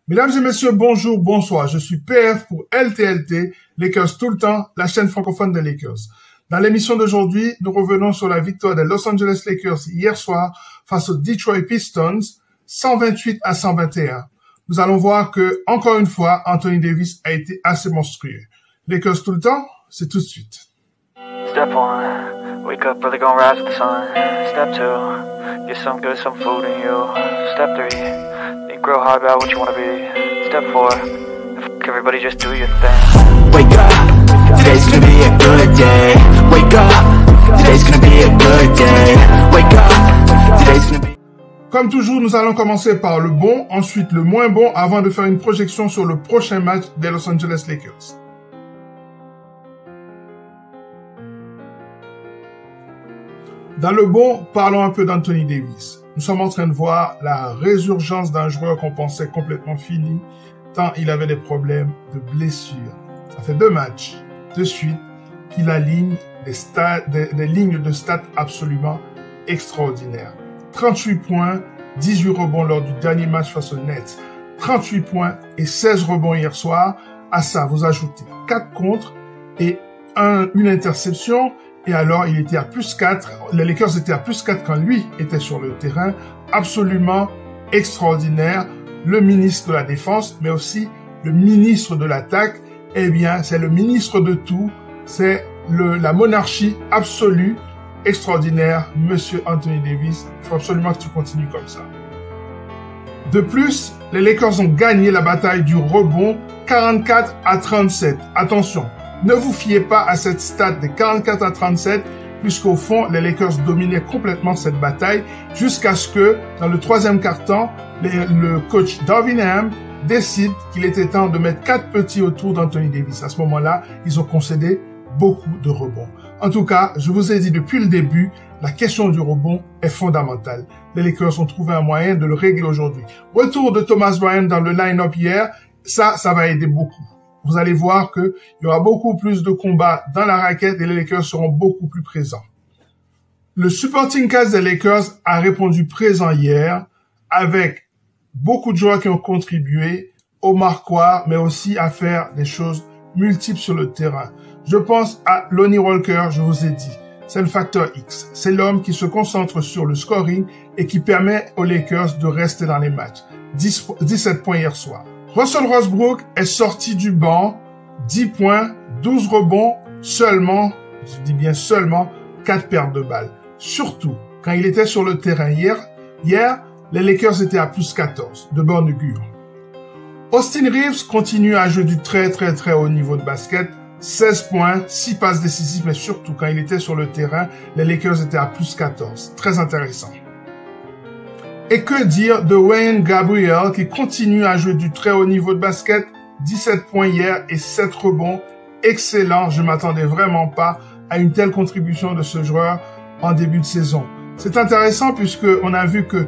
Mesdames et messieurs, bonjour, bonsoir. Je suis PF pour LTLT, Lakers tout le temps, la chaîne francophone des Lakers. Dans l'émission d'aujourd'hui, nous revenons sur la victoire des Los Angeles Lakers hier soir face aux Detroit Pistons, 128-121. Nous allons voir que, encore une fois, Anthony Davis a été assez monstrueux. Lakers tout le temps, c'est tout de suite. Step 1, wake up early, gonna rise with the sun. Step 2, get some good, some food in you. Step 3, think real hard about what you wanna be. Step 4, fuck everybody, just do your thing. Wake up, today's gonna be a good day. Wake up, today's gonna be a good day. Wake up, today's gonna be... Comme toujours, nous allons commencer par le bon, ensuite le moins bon, avant de faire une projection sur le prochain match des Los Angeles Lakers. Dans le bon, parlons un peu d'Anthony Davis. Nous sommes en train de voir la résurgence d'un joueur qu'on pensait complètement fini, tant il avait des problèmes de blessure. Ça fait 2 matchs de suite qu'il aligne des lignes de stats absolument extraordinaires. 38 points, 18 rebonds lors du dernier match face aux Nets. 38 points et 16 rebonds hier soir. À ça, vous ajoutez 4 contres et une interception. Et alors, il était à plus 4. Les Lakers étaient à plus 4 quand lui était sur le terrain. Absolument extraordinaire. Le ministre de la Défense, mais aussi le ministre de l'Attaque. Eh bien, c'est le ministre de tout. C'est la monarchie absolue. Extraordinaire, Monsieur Anthony Davis. Il faut absolument que tu continues comme ça. De plus, les Lakers ont gagné la bataille du rebond 44-37. Attention. Ne vous fiez pas à cette stat de 44-37, puisqu'au fond, les Lakers dominaient complètement cette bataille, jusqu'à ce que, dans le 3e quart-temps, le coach Darvin Ham décide qu'il était temps de mettre 4 petits autour d'Anthony Davis. À ce moment-là, ils ont concédé beaucoup de rebonds. En tout cas, je vous ai dit depuis le début, la question du rebond est fondamentale. Les Lakers ont trouvé un moyen de le régler aujourd'hui. Retour de Thomas Bryant dans le line-up hier, ça va aider beaucoup. Vous allez voir qu'il y aura beaucoup plus de combats dans la raquette et les Lakers seront beaucoup plus présents. Le supporting cast des Lakers a répondu présent hier avec beaucoup de joueurs qui ont contribué au marquoir, mais aussi à faire des choses multiples sur le terrain. Je pense à Lonnie Walker, je vous ai dit. C'est le facteur X. C'est l'homme qui se concentre sur le scoring et qui permet aux Lakers de rester dans les matchs. 17 points hier soir. Russell Westbrook est sorti du banc, 10 points, 12 rebonds, seulement, je dis bien seulement, 4 pertes de balles. Surtout, quand il était sur le terrain hier, les Lakers étaient à plus 14, de bonne augure. Austin Reeves continue à jouer du très haut niveau de basket, 16 points, 6 passes décisives, mais surtout, quand il était sur le terrain, les Lakers étaient à plus 14. Très intéressant. Et que dire de Wayne Gabriel qui continue à jouer du très haut niveau de basket, 17 points hier et 7 rebonds, excellent, je m'attendais vraiment pas à une telle contribution de ce joueur en début de saison. C'est intéressant puisque on a vu que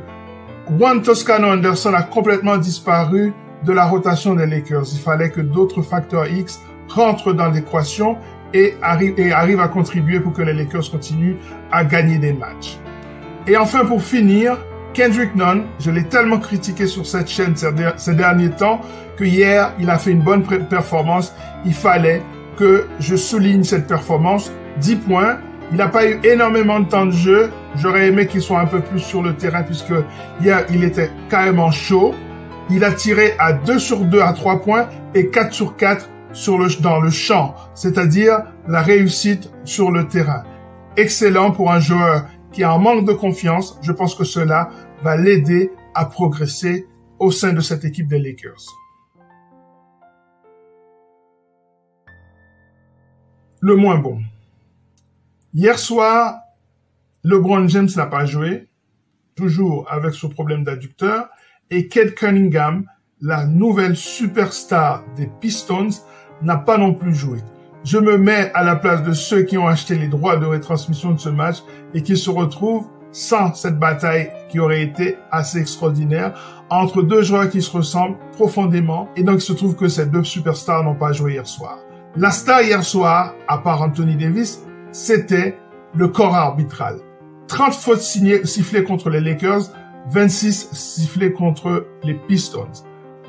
Juan Toscano Anderson a complètement disparu de la rotation des Lakers. Il fallait que d'autres facteurs X rentrent dans l'équation et arrivent à contribuer pour que les Lakers continuent à gagner des matchs. Et enfin pour finir, Kendrick Nunn, je l'ai tellement critiqué sur cette chaîne ces derniers temps que hier, il a fait une bonne performance. Il fallait que je souligne cette performance. 10 points. Il n'a pas eu énormément de temps de jeu. J'aurais aimé qu'il soit un peu plus sur le terrain puisque hier, il était carrément chaud. Il a tiré à 2 sur 2 à 3 points et 4 sur 4 dans le champ, c'est-à-dire la réussite sur le terrain. Excellent pour un joueur qui a un manque de confiance. Je pense que cela va l'aider à progresser au sein de cette équipe des Lakers. Le moins bon. Hier soir, LeBron James n'a pas joué, toujours avec ce problème d'adducteur, et Cade Cunningham, la nouvelle superstar des Pistons, n'a pas non plus joué. Je me mets à la place de ceux qui ont acheté les droits de retransmission de ce match et qui se retrouvent sans cette bataille qui aurait été assez extraordinaire entre deux joueurs qui se ressemblent profondément. Et donc, il se trouve que ces 2 superstars n'ont pas joué hier soir. La star hier soir, à part Anthony Davis, c'était le corps arbitral. 30 fautes sifflées contre les Lakers, 26 sifflées contre les Pistons.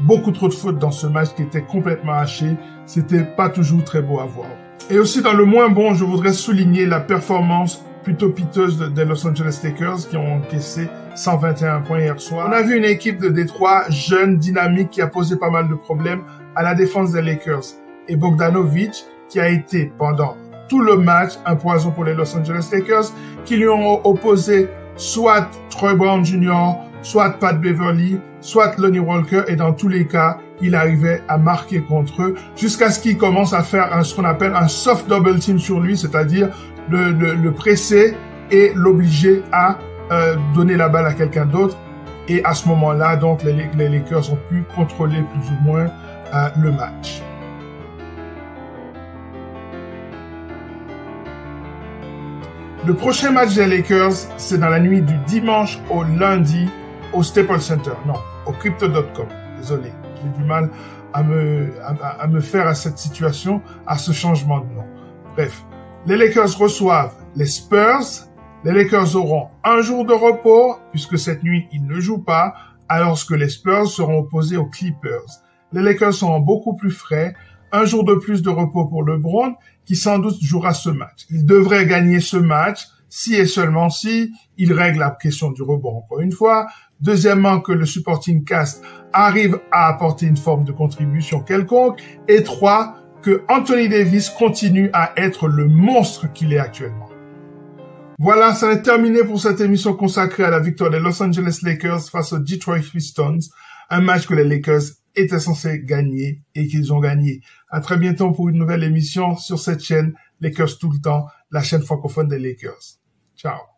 beaucoup trop de fautes dans ce match qui était complètement haché. C'était pas toujours très beau à voir. Et aussi dans le moins bon, je voudrais souligner la performance plutôt piteuse des Los Angeles Lakers qui ont encaissé 121 points hier soir. On a vu une équipe de Détroit jeune, dynamique, qui a posé pas mal de problèmes à la défense des Lakers. Et Bogdanovic, qui a été pendant tout le match un poison pour les Los Angeles Lakers, qui lui ont opposé soit Troy Brown Jr., soit Pat Beverly, soit Lonnie Walker, et dans tous les cas, il arrivait à marquer contre eux, jusqu'à ce qu'il commence à faire ce qu'on appelle un soft double team sur lui, c'est-à-dire le presser et l'obliger à donner la balle à quelqu'un d'autre. Et à ce moment-là, donc, les Lakers ont pu contrôler plus ou moins le match. Le prochain match des Lakers, c'est dans la nuit du dimanche au lundi au Staples Center. Non, au Crypto.com. Désolé, j'ai du mal à me faire à cette situation, à ce changement de nom. Bref, les Lakers reçoivent les Spurs. Les Lakers auront un jour de repos, puisque cette nuit, ils ne jouent pas, alors que les Spurs seront opposés aux Clippers. Les Lakers seront beaucoup plus frais. Un jour de plus de repos pour LeBron, qui sans doute jouera ce match. Il devrait gagner ce match, si et seulement si il règle la question du rebond encore une fois. Deuxièmement, que le supporting cast arrive à apporter une forme de contribution quelconque. Et trois, que Anthony Davis continue à être le monstre qu'il est actuellement. Voilà, ça est terminé pour cette émission consacrée à la victoire des Los Angeles Lakers face aux Detroit Pistons. Un match que les Lakers étaient censés gagner et qu'ils ont gagné. À très bientôt pour une nouvelle émission sur cette chaîne Lakers tout le temps, la chaîne francophone des Lakers. Ciao.